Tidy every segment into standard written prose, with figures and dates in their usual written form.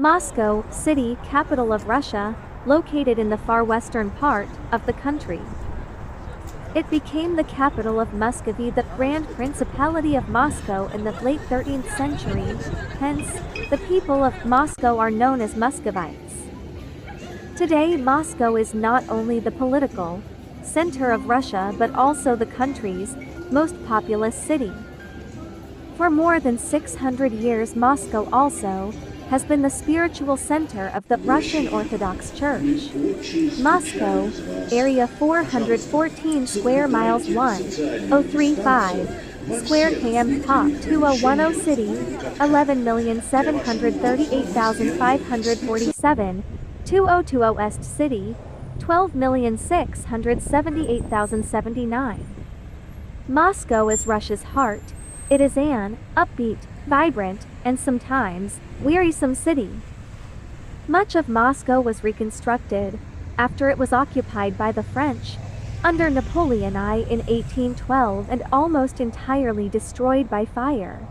Moscow, city, capital of Russia, located in the far western part of the country. It became the capital of Muscovy, the Grand Principality of Moscow, in the late 13th century. Hence, the people of Moscow are known as Muscovites. Today, Moscow is not only the political center of Russia but also the country's most populous city. For more than 600 years, Moscow also has been the spiritual center of the Russian Orthodox Church. Moscow, area 414 square miles 1035 square km, pop 2010 city, 11,738,547, 2020 Est city, 12,678,079. Moscow is Russia's heart. It is an upbeat, vibrant, and sometimes wearisome city. Much of Moscow was reconstructed after it was occupied by the French under Napoleon I in 1812 and almost entirely destroyed by fire.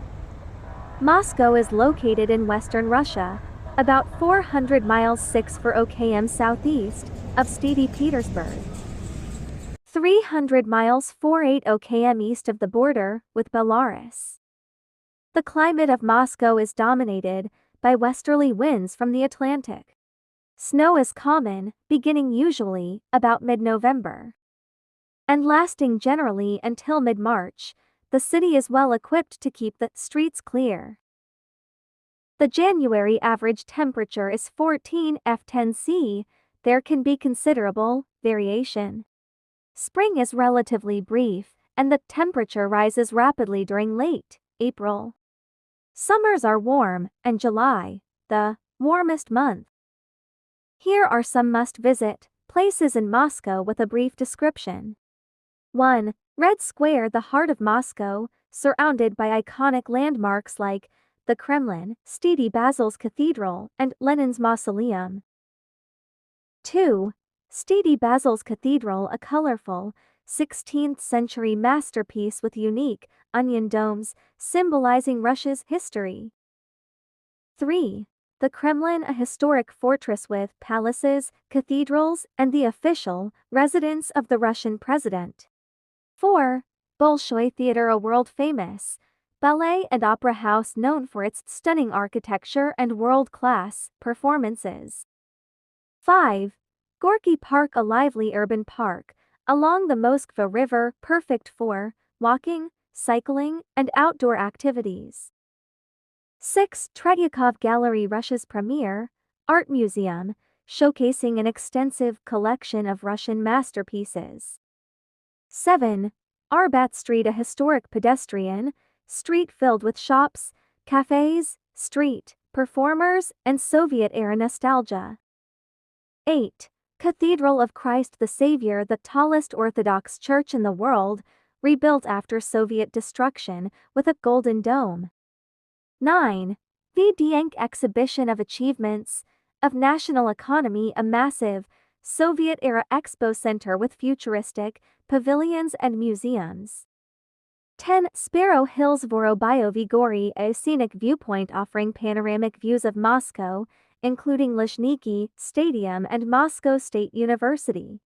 Moscow is located in western Russia, about 400 miles 6 km southeast of St. Petersburg. 300 miles 48 km east of the border with Belarus. The climate of Moscow is dominated by westerly winds from the Atlantic. Snow is common, beginning usually about mid-November and lasting generally until mid-March. The city is well equipped to keep the streets clear. The January average temperature is 14 F10 C. There can be considerable variation. Spring is relatively brief, and the temperature rises rapidly during late April. Summers are warm, and July, the warmest month. Here are some must-visit places in Moscow with a brief description. 1. Red Square, the heart of Moscow, surrounded by iconic landmarks like the Kremlin, St. Basil's Cathedral, and Lenin's Mausoleum. 2. St. Basil's Cathedral, a colorful 16th-century masterpiece with unique onion domes symbolizing Russia's history. 3. The Kremlin, a historic fortress with palaces, cathedrals, and the official residence of the Russian president. 4. Bolshoi Theater, a world-famous ballet and opera house known for its stunning architecture and world-class performances. 5. Gorky Park, a lively urban park along the Muscovy River, perfect for walking, cycling, and outdoor activities. 6. Tretyakov Gallery, Russia's premier art museum, showcasing an extensive collection of Russian masterpieces. 7. Arbat Street, a historic pedestrian street filled with shops, cafes, street performers, and Soviet-era nostalgia. 8. Cathedral of Christ the Savior, the tallest Orthodox church in the world, rebuilt after Soviet destruction with a golden dome. 9. Vdiank Exhibition of Achievements of National Economy, a massive Soviet-era expo center with futuristic pavilions and museums. 10. Sparrow Hills Vorobyovy Gory, a scenic viewpoint offering panoramic views of Moscow, including Luzhniki Stadium and Moscow State University.